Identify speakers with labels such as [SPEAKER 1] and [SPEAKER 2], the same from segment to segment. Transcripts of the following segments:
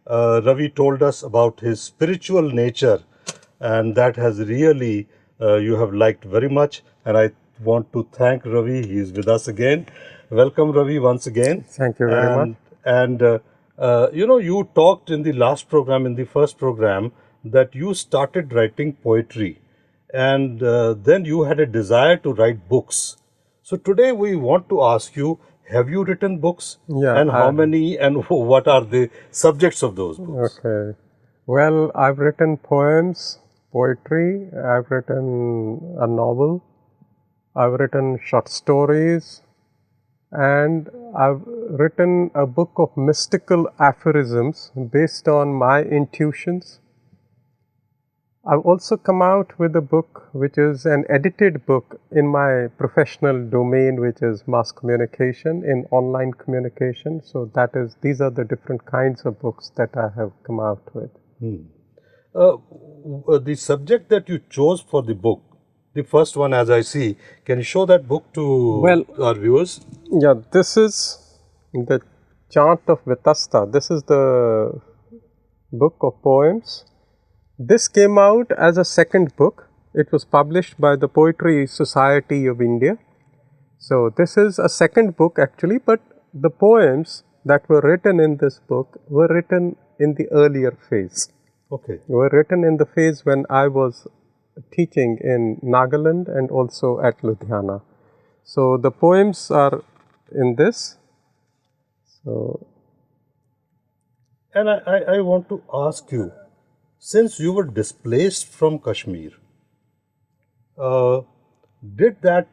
[SPEAKER 1] Ravi told us about his spiritual nature, and that has really you have liked very much. And I want to thank Ravi. He is with us again. Welcome, Ravi, once again.
[SPEAKER 2] Thank you very much.
[SPEAKER 1] And you talked in the last program, in the first program, that you started writing poetry, and then you had a desire to write books. So today we want to ask you, have you written books?
[SPEAKER 2] Yeah,
[SPEAKER 1] And how many, and what are the subjects of those books?
[SPEAKER 2] Okay. Well, I've written poems, poetry, I've written a novel, I've written short stories, and I've written a book of mystical aphorisms based on my intuitions. I've also come out with a book which is an edited book in my professional domain, which is mass communication in online communication. So these are the different kinds of books that I have come out with.
[SPEAKER 1] The subject that you chose for the book, the first one, as I see, can you show that book to our viewers?
[SPEAKER 2] Yeah, this is the Chant of Vitasta. This is the book of poems. This came out as a second book. It was published by the Poetry Society of India. So this is a second book actually, but the poems that were written in this book were written in the earlier phase.
[SPEAKER 1] Okay.
[SPEAKER 2] Were written in the phase when I was teaching in Nagaland and also at Ludhiana. So the poems are in this.
[SPEAKER 1] And I want to ask you, since you were displaced from Kashmir, did that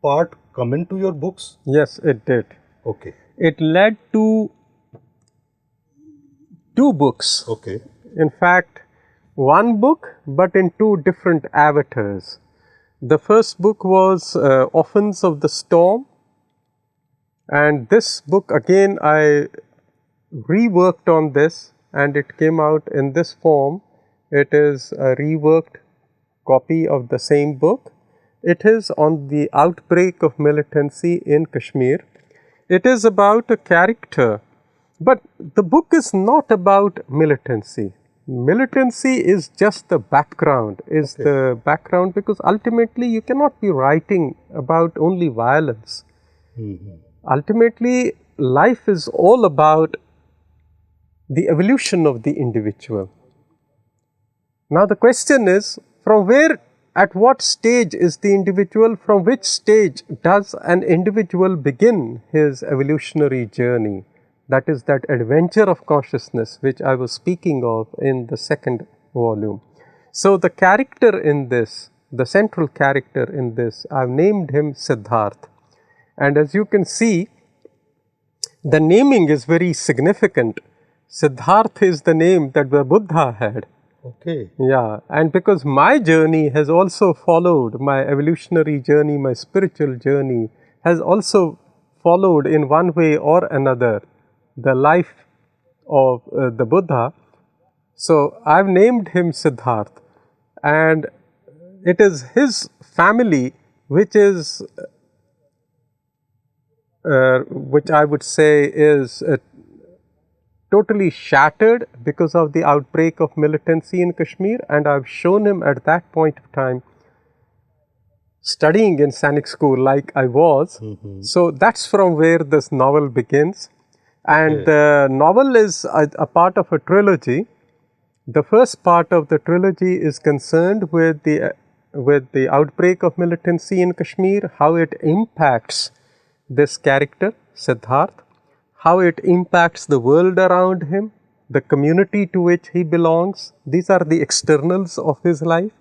[SPEAKER 1] part come into your books?
[SPEAKER 2] Yes, it did.
[SPEAKER 1] Okay.
[SPEAKER 2] It led to two books.
[SPEAKER 1] Okay.
[SPEAKER 2] In fact, one book, but in two different avatars. The first book was Orphans of the Storm, and this book again I reworked on this, and it came out in this form. It is a reworked copy of the same book. It is on the outbreak of militancy in Kashmir. It is about a character, but the book is not about militancy. Militancy is just the background, the background, because ultimately you cannot be writing about only violence. Ultimately, life is all about the evolution of the individual. Now the question is, from where, at what stage is the individual, from which stage does an individual begin his evolutionary journey? That is that adventure of consciousness which I was speaking of in the second volume. So the character in this, the central character in this, I've named him Siddharth. And as you can see, the naming is very significant. Siddharth is the name that the Buddha had.
[SPEAKER 1] Okay.
[SPEAKER 2] Yeah, and because my journey has also followed, my evolutionary journey, my spiritual journey has also followed in one way or another the life of the Buddha. So I've named him Siddharth, and it is his family which is which I would say is totally shattered because of the outbreak of militancy in Kashmir, and I've shown him at that point of time studying in Sainik school like I was. So that's from where this novel begins, and the novel is a part of a trilogy. The first part of the trilogy is concerned with the outbreak of militancy in Kashmir, how it impacts this character Siddharth, how it impacts the world around him, the community to which he belongs. These are the externals of his life,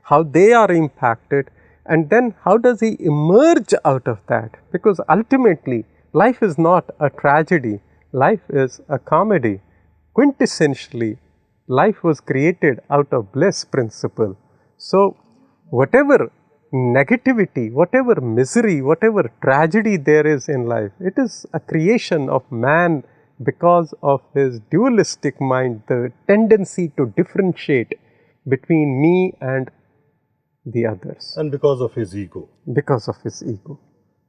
[SPEAKER 2] how they are impacted, and then how does he emerge out of that? Because ultimately, life is not a tragedy, life is a comedy. Quintessentially, life was created out of bliss principle. So, whatever negativity, whatever misery, whatever tragedy there is in life, it is a creation of man because of his dualistic mind, the tendency to differentiate between me and the others.
[SPEAKER 1] And because of his ego.
[SPEAKER 2] Because of his ego.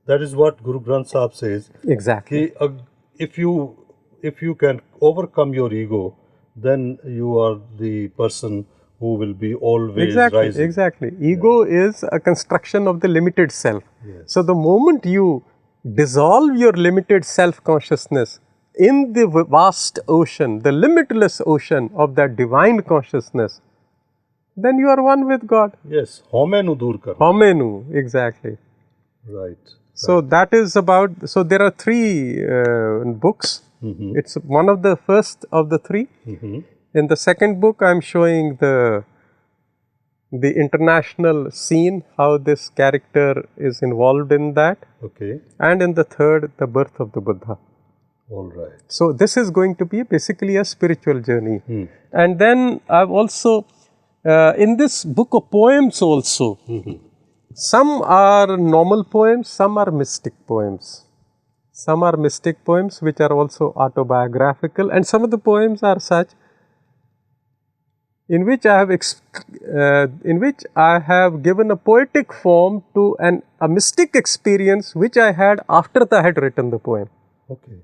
[SPEAKER 1] That is what Guru Granth Sahib says.
[SPEAKER 2] Exactly.
[SPEAKER 1] If you can overcome your ego, then you are the person who will be always
[SPEAKER 2] Exactly,
[SPEAKER 1] rising.
[SPEAKER 2] exactly. Ego is a construction of the limited self.
[SPEAKER 1] Yes.
[SPEAKER 2] So the moment you dissolve your limited self-consciousness in the vast ocean, the limitless ocean of that divine consciousness, then you are one with God.
[SPEAKER 1] Yes, homenu dur karna.
[SPEAKER 2] Homenu, exactly.
[SPEAKER 1] Right.
[SPEAKER 2] So that is about, so there are three books. It's one of the first of the three. In the second book, I am showing the international scene, how this character is involved in that.
[SPEAKER 1] Okay.
[SPEAKER 2] And in the third, the birth of the Buddha.
[SPEAKER 1] All right.
[SPEAKER 2] So this is going to be basically a spiritual journey. And then I've also, in this book of poems also, some are normal poems, some are mystic poems. Some are mystic poems which are also autobiographical, and some of the poems are such in which I have given a poetic form to a mystic experience which I had after I had written the poem.
[SPEAKER 1] Okay.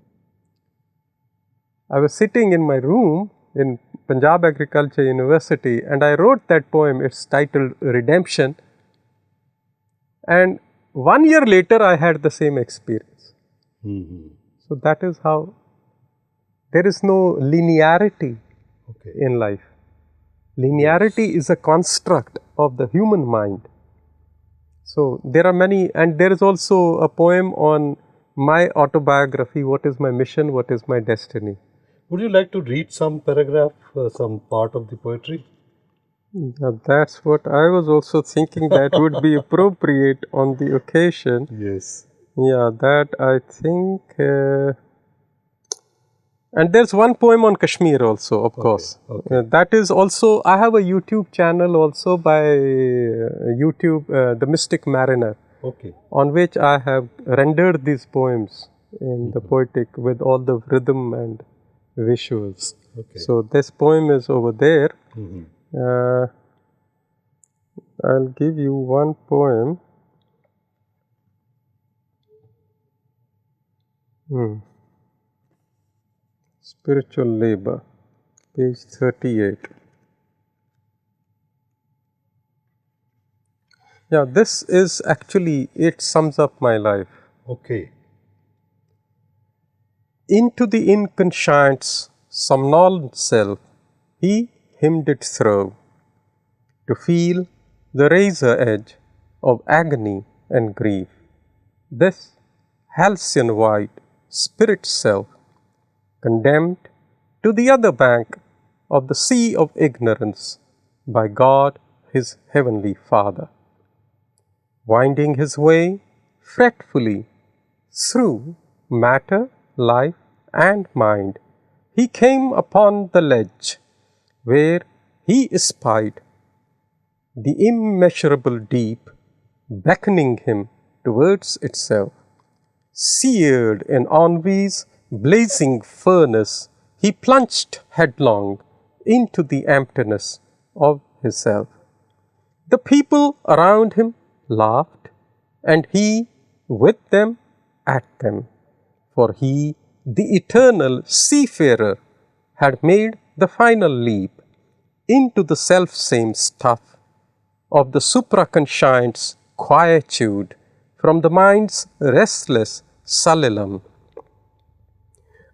[SPEAKER 2] I was sitting in my room in Punjab Agriculture University and I wrote that poem. It's titled Redemption. And 1 year later, I had the same experience. So that is how there is no linearity in life. Linearity is a construct of the human mind. So there are many, and there is also a poem on my autobiography, what is my mission, what is my destiny.
[SPEAKER 1] Would you like to read some paragraph, some part of the poetry?
[SPEAKER 2] That's what I was also thinking that would be appropriate on the occasion.
[SPEAKER 1] Yes.
[SPEAKER 2] Yeah, that I think. And there's one poem on Kashmir also, of course. That is also, I have a YouTube channel also by YouTube, The Mystic Mariner, on which I have rendered these poems in the poetic with all the rhythm and visuals. So this poem is over there. I'll give you one poem. Spiritual Labor, page 38. Yeah, this is actually, it sums up my life.
[SPEAKER 1] Okay.
[SPEAKER 2] Into the inconscient's somnolent self, he him did throw, to feel the razor edge of agony and grief. This halcyon white spirit self, condemned to the other bank of the sea of ignorance by God his heavenly Father, winding his way fretfully through matter, life and mind, he came upon the ledge where he espied the immeasurable deep beckoning him towards itself. Seared in envy's blazing furnace, he plunged headlong into the emptiness of his self. The people around him laughed, and he with them at them, for he, the eternal seafarer, had made the final leap into the self-same stuff of the supraconscient's quietude from the mind's restless sulilum.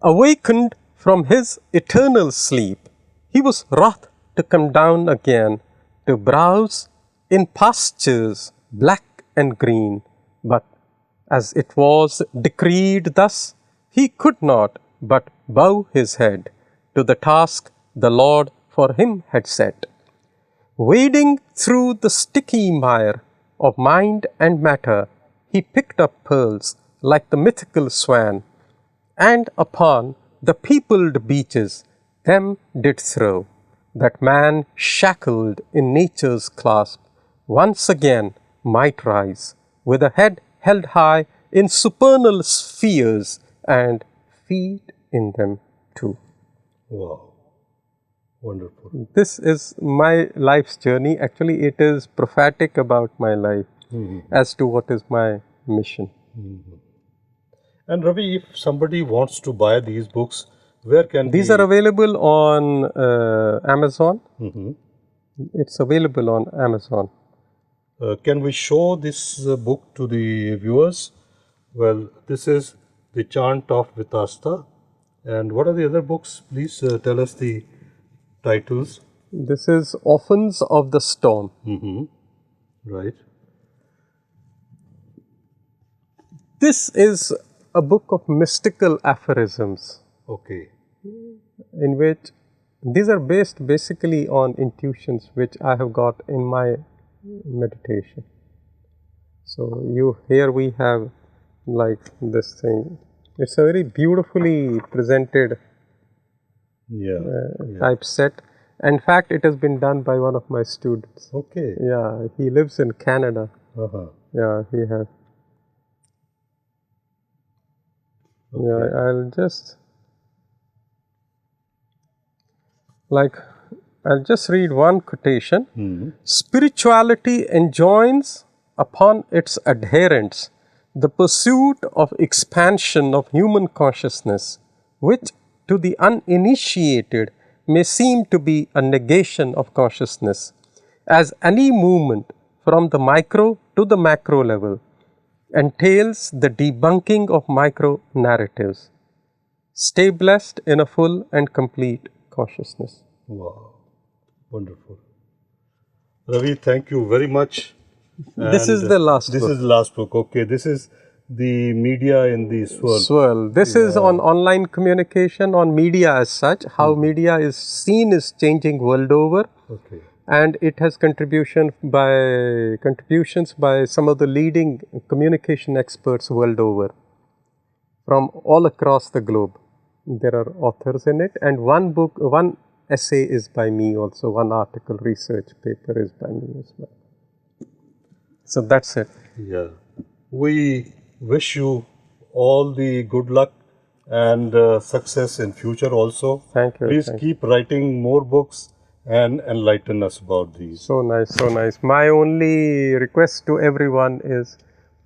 [SPEAKER 2] Awakened from his eternal sleep, he was wroth to come down again to browse in pastures black and green, but as it was decreed thus, he could not but bow his head to the task the Lord for him had set. Wading through the sticky mire of mind and matter, he picked up pearls like the mythical swan, and upon the peopled beaches them did throw, that man shackled in nature's clasp once again might rise, with a head held high in supernal spheres, and feet in them too.
[SPEAKER 1] Wow. Wonderful.
[SPEAKER 2] This is my life's journey. Actually, it is prophetic about my life as to what is my mission.
[SPEAKER 1] And Ravi, if somebody wants to buy these books, Where can
[SPEAKER 2] These
[SPEAKER 1] we?
[SPEAKER 2] are available on Amazon.
[SPEAKER 1] Mhm.
[SPEAKER 2] It's available on Amazon.
[SPEAKER 1] Can we show this book to the viewers? Well, this is The Chant of Vitasta. And what are the other books? Please tell us the titles.
[SPEAKER 2] This is Orphans of the Storm.
[SPEAKER 1] Right.
[SPEAKER 2] This is a book of mystical aphorisms
[SPEAKER 1] Okay.
[SPEAKER 2] in which these are based basically on intuitions which I have got in my meditation. So here we have like this thing. It's a very beautifully presented
[SPEAKER 1] Yeah. Yeah.
[SPEAKER 2] typeset. In fact, it has been done by one of my students.
[SPEAKER 1] Okay.
[SPEAKER 2] Yeah, he lives in Canada.
[SPEAKER 1] Uh-huh.
[SPEAKER 2] Yeah, he has.
[SPEAKER 1] Okay.
[SPEAKER 2] Yeah, I'll just read one quotation. Spirituality enjoins upon its adherents the pursuit of expansion of human consciousness, which to the uninitiated may seem to be a negation of consciousness, as any movement from the micro to the macro level entails the debunking of micro narratives. Stay blessed in a full and complete consciousness.
[SPEAKER 1] Wow. Wonderful. Ravi, thank you very much.
[SPEAKER 2] This is
[SPEAKER 1] And
[SPEAKER 2] the last
[SPEAKER 1] this
[SPEAKER 2] book.
[SPEAKER 1] is the last book. Okay. This is the media in the swirl.
[SPEAKER 2] Swirl. This is on online communication, on media as such, how media is seen is changing world over.
[SPEAKER 1] Okay.
[SPEAKER 2] And it has contributions by some of the leading communication experts world over from all across the globe. There are authors in it, and one essay is by me also, one article, research paper is by me as well. So that's it.
[SPEAKER 1] Yeah. We wish you all the good luck and success in future also.
[SPEAKER 2] Thank you.
[SPEAKER 1] Please
[SPEAKER 2] Thank
[SPEAKER 1] keep writing more books and enlighten us about these.
[SPEAKER 2] So nice, so nice. My only request to everyone is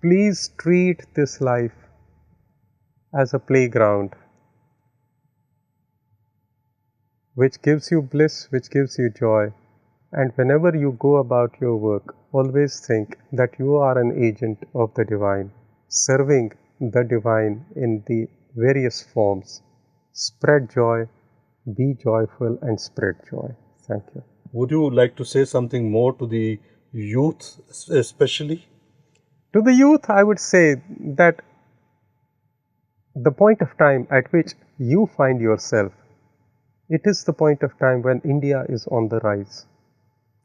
[SPEAKER 2] please treat this life as a playground which gives you bliss, which gives you joy. And whenever you go about your work, always think that you are an agent of the divine, serving the divine in the various forms. Spread joy, be joyful, and spread joy. Thank you.
[SPEAKER 1] Would you like to say something more to the youth especially?
[SPEAKER 2] To the youth, I would say that the point of time at which you find yourself, it is the point of time when India is on the rise.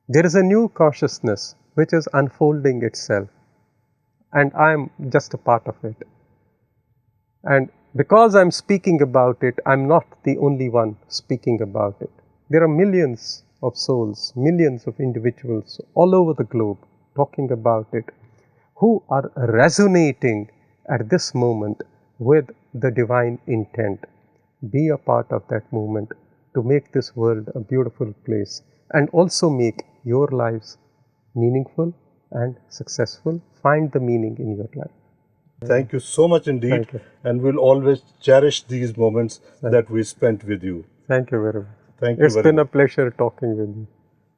[SPEAKER 2] There is a new consciousness which is unfolding itself, and I am just a part of it. And because I am speaking about it, I am not the only one speaking about it. There are millions of souls, millions of individuals all over the globe talking about it, who are resonating at this moment with the divine intent. Be a part of that movement to make this world a beautiful place and also make your lives meaningful and successful. Find the meaning in your life.
[SPEAKER 1] Thank you so much indeed.
[SPEAKER 2] Thank you.
[SPEAKER 1] And we'll always cherish these moments that we spent with you.
[SPEAKER 2] Thank you very much.
[SPEAKER 1] Thank you
[SPEAKER 2] It's
[SPEAKER 1] very
[SPEAKER 2] been
[SPEAKER 1] much.
[SPEAKER 2] a pleasure talking with you.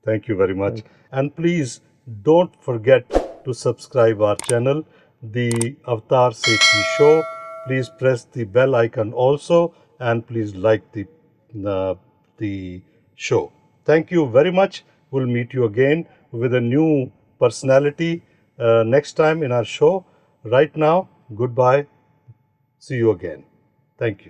[SPEAKER 1] Thank you very much. And please don't forget to subscribe our channel, the Avatar Sethi Show. Please press the bell icon also, and please like the show. Thank you very much. We'll meet you again with a new personality next time in our show. Right now, goodbye. See you again. Thank you.